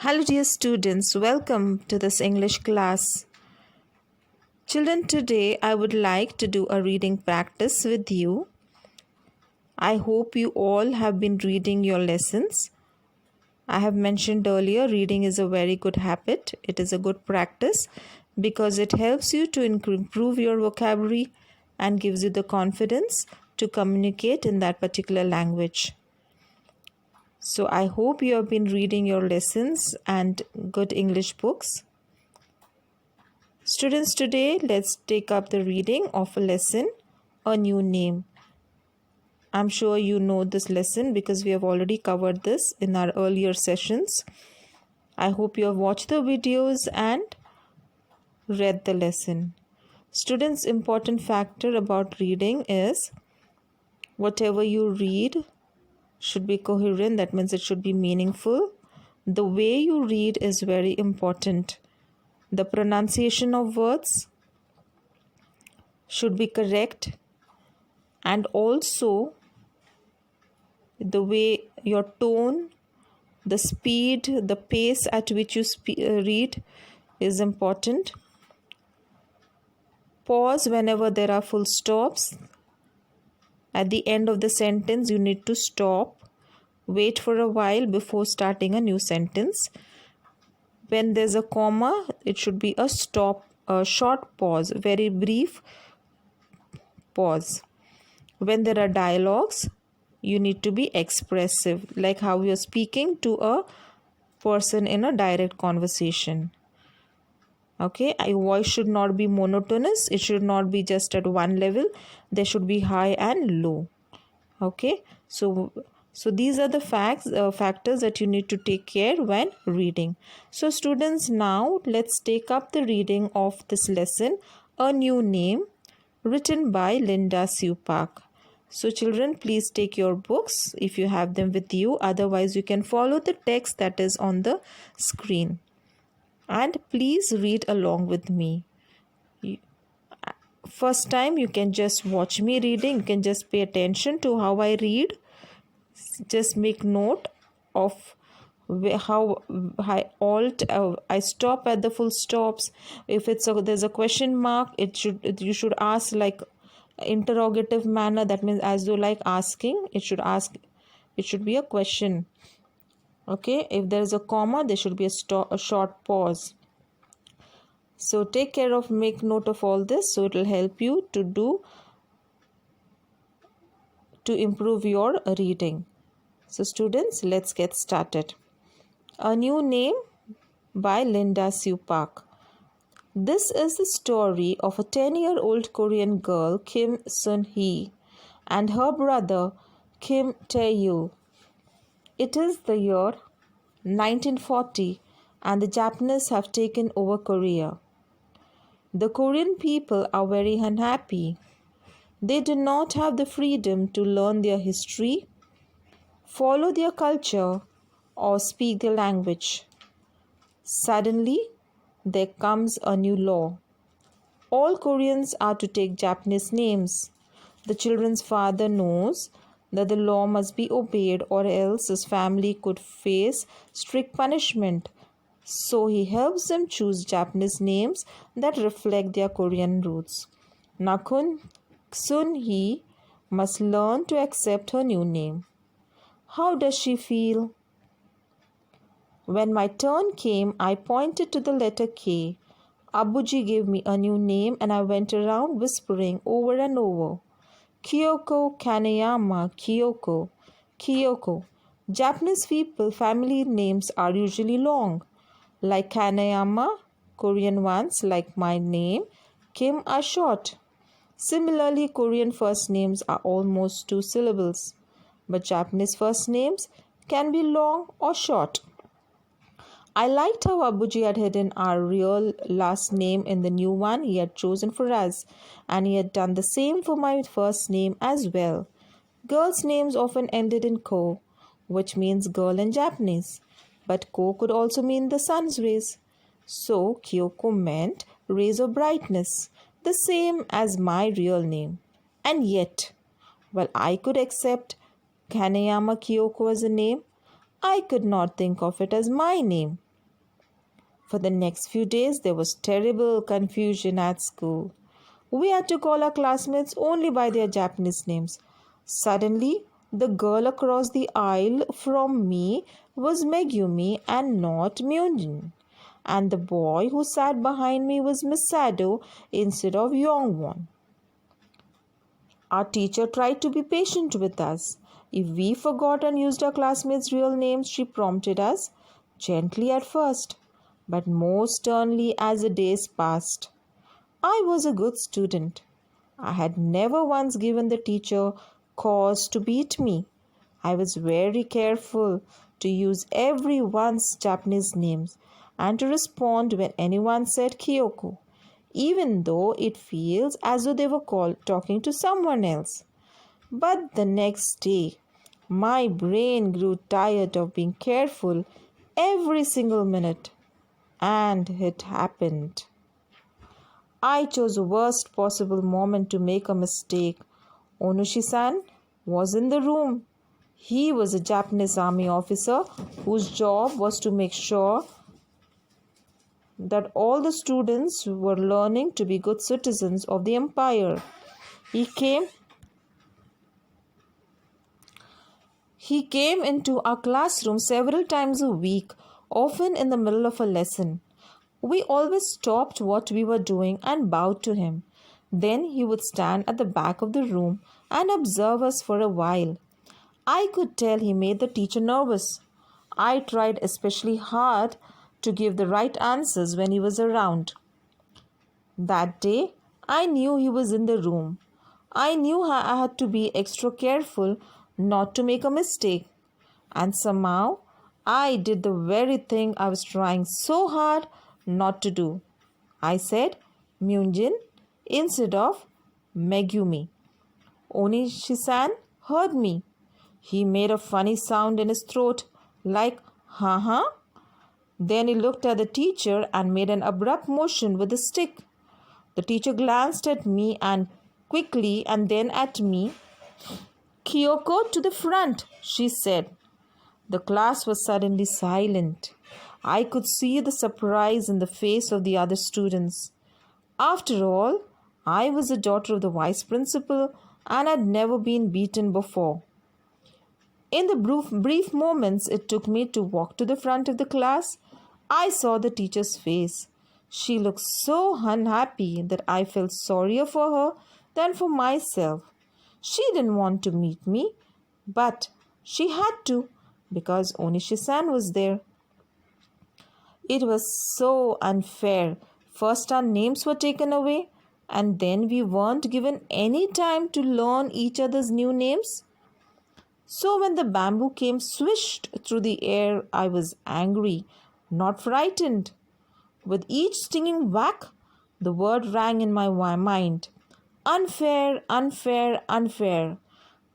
Hello, dear students, welcome to this English class. Children, today I would like to do a reading practice with you. I hope you all have been reading your lessons. I have mentioned earlier, reading is a very good habit. It is a good practice because it helps you to improve your vocabulary and gives you the confidence to communicate in that particular language. So, I hope you have been reading your lessons and good English books. Students, today let's take up the reading of a lesson, A New Name. I'm sure you know this lesson because we have already covered this in our earlier sessions. I hope you have watched the videos and read the lesson. Students, important factor about reading is whatever you read should be coherent. That means it should be meaningful. The way you read is very important. The pronunciation of words should be correct, and also the way your tone, the speed, the pace at which you read is important. Pause whenever there are full stops. At the end of the sentence, you need to stop. Wait for a while before starting a new sentence. When there's a comma, it should be a stop, a short pause, very brief pause. When there are dialogues, you need to be expressive, like how you're speaking to a person in a direct conversation. Okay, your voice should not be monotonous. It should not be just at one level. There should be high and low. Okay, so these are the factors that you need to take care when reading. So students, now let's take up the reading of this lesson, A New Name, written by Linda Sue Park. So children, please take your books if you have them with you. Otherwise, you can follow the text that is on the screen. And please read along with me. First time, you can just watch me reading. You can just pay attention to how I read. Just make note of how I stop at the full stops. If there's a question mark, you should ask like interrogative manner. That means as though like asking. It should be a question. Okay, if there is a comma, there should be a short pause. So take care of, make note of all this, so it will help you to improve your reading. So students, let's get started. A New Name by Linda Sue Park. This is the story of a 10-year-old Korean girl, Kim Sun-hee, and her brother, Kim Tae-yu. It is the year 1940 and the Japanese have taken over Korea. The Korean people are very unhappy. They do not have the freedom to learn their history, follow their culture, or speak their language. Suddenly, there comes a new law. All Koreans are to take Japanese names. The children's father knows that the law must be obeyed or else his family could face strict punishment. So he helps them choose Japanese names that reflect their Korean roots. Now Sun-hee must learn to accept her new name. How does she feel? When my turn came, I pointed to the letter K. Abuji gave me a new name and I went around whispering over and over. Kyoko Kaneyama, Kyoko, Kyoko. Japanese people family names are usually long. Like Kaneyama, Korean ones like my name, Kim, are short. Similarly, Korean first names are almost 2 syllables, but Japanese first names can be long or short. I liked how Abuji had hidden our real last name in the new one he had chosen for us, and he had done the same for my first name as well. Girls' names often ended in ko, which means girl in Japanese, but ko could also mean the sun's rays. So Kyoko meant rays of brightness, the same as my real name. And yet, while I could accept Kaneyama Kyoko as a name, I could not think of it as my name. For the next few days, there was terrible confusion at school. We had to call our classmates only by their Japanese names. Suddenly, the girl across the aisle from me was Megumi and not Myunjin. And the boy who sat behind me was Misado instead of Yongwon. Our teacher tried to be patient with us. If we forgot and used our classmates' real names, she prompted us, gently at first, but more sternly as the days passed. I was a good student. I had never once given the teacher cause to beat me. I was very careful to use everyone's Japanese names and to respond when anyone said Kyoko, even though it feels as though they were talking to someone else. But the next day, my brain grew tired of being careful every single minute, and it happened. I chose the worst possible moment to make a mistake. Onushi-san was in the room. He was a Japanese army officer whose job was to make sure that all the students were learning to be good citizens of the empire. He came into our classroom several times a week, often in the middle of a lesson. We always stopped what we were doing and bowed to him. Then he would stand at the back of the room and observe us for a while. I could tell he made the teacher nervous. I tried especially hard to give the right answers when he was around. That day, I knew he was in the room. I knew I had to be extra careful not to make a mistake. And somehow, I did the very thing I was trying so hard not to do. I said Myunjin instead of Megumi. Onishi-san heard me. He made a funny sound in his throat, like, huh? Then he looked at the teacher and made an abrupt motion with the stick. The teacher glanced at me and quickly and then at me. Kyoko, to the front, she said. The class was suddenly silent. I could see the surprise in the face of the other students. After all, I was the daughter of the vice principal and had never been beaten before. In the brief moments it took me to walk to the front of the class, I saw the teacher's face. She looked so unhappy that I felt sorrier for her than for myself. She didn't want to meet me, but she had to because Onishi-san was there. It was so unfair. First our names were taken away and then we weren't given any time to learn each other's new names. So when the bamboo came swished through the air, I was angry, not frightened. With each stinging whack, the word rang in my mind. Unfair, unfair, unfair.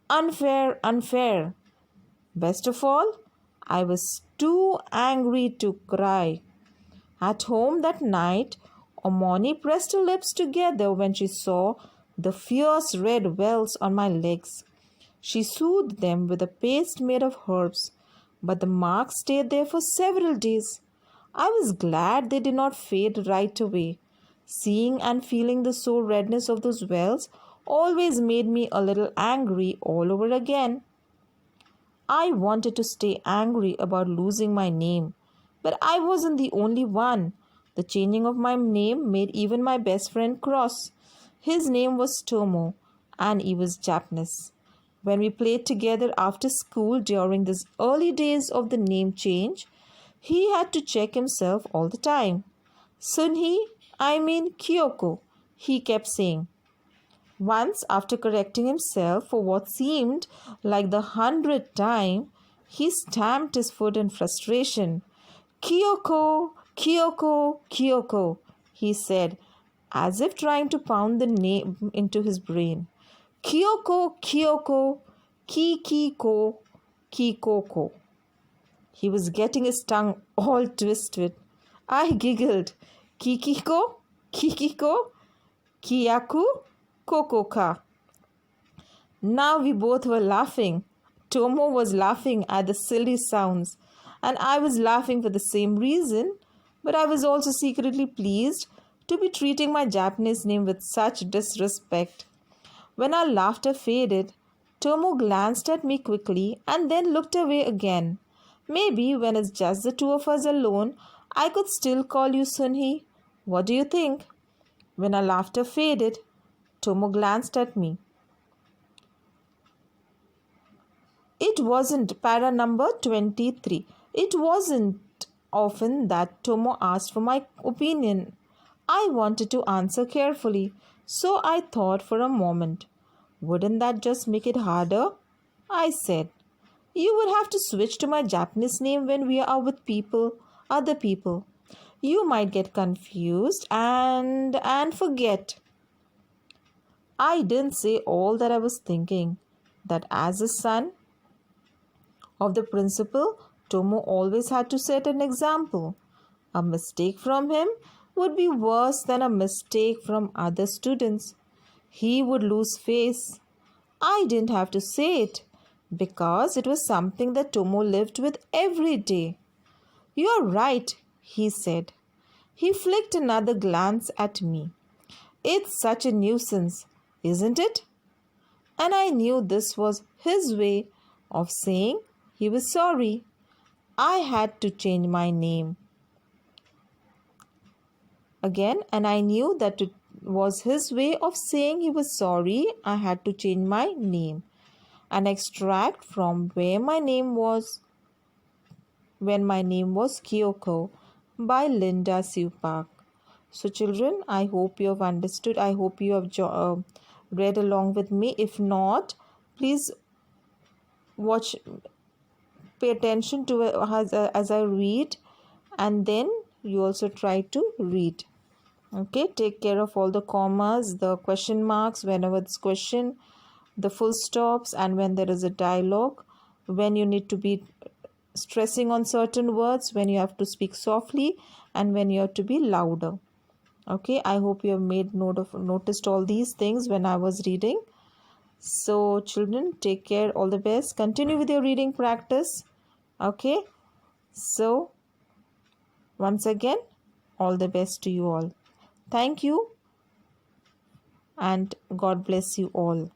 Unfair, unfair. Best of all, I was too angry to cry. At home that night, Omoni pressed her lips together when she saw the fierce red welts on my legs. She soothed them with a paste made of herbs, but the marks stayed there for several days. I was glad they did not fade right away. Seeing and feeling the sore redness of those wells always made me a little angry all over again. I wanted to stay angry about losing my name, but I wasn't the only one. The changing of my name made even my best friend cross. His name was Tomo, and he was Japanese. When we played together after school during these early days of the name change, he had to check himself all the time. Sunhee, I mean Kyoko, he kept saying. Once, after correcting himself for what seemed like the 100th time, he stamped his foot in frustration. Kyoko, Kyoko, Kyoko, he said, as if trying to pound the name into his brain. Kyoko, Kyoko, Kikiko, Kikoko. He was getting his tongue all twisted. I giggled. Kikiko, Kikiko, Kiyaku, Kokoka. Now we both were laughing. Tomo was laughing at the silly sounds, and I was laughing for the same reason, but I was also secretly pleased to be treating my Japanese name with such disrespect. When our laughter faded, Tomo glanced at me quickly and then looked away again. Maybe when it's just the two of us alone, I could still call you Sunhi. What do you think? When our laughter faded, Tomo glanced at me. It wasn't para number 23. It wasn't often that Tomo asked for my opinion. I wanted to answer carefully, so I thought for a moment. Wouldn't that just make it harder? I said. You would have to switch to my Japanese name when we are with other people. You might get confused and forget. I didn't say all that I was thinking. That as a son of the principal, Tomo always had to set an example. A mistake from him would be worse than a mistake from other students. He would lose face. I didn't have to say it because it was something that Tomo lived with every day. You're right, he said. He flicked another glance at me. It's such a nuisance, isn't it? And I knew this was his way of saying he was sorry. I had to change my name. Again, and I knew that it was his way of saying he was sorry. I had to change my name. An extract from when my name was Kyoko by Linda Sue Park. So children, I hope you have understood. I hope you have read along with me. If not, please watch, pay attention to it as I read, and then you also try to read. Okay, take care of all the commas, the question marks whenever it's question, the full stops, and when there is a dialogue, when you need to be stressing on certain words, when you have to speak softly, and when you have to be louder. Okay, I hope you have noticed all these things when I was reading. So children, take care, all the best, continue with your reading practice. Okay, so once again, all the best to you all. Thank you and God bless you all.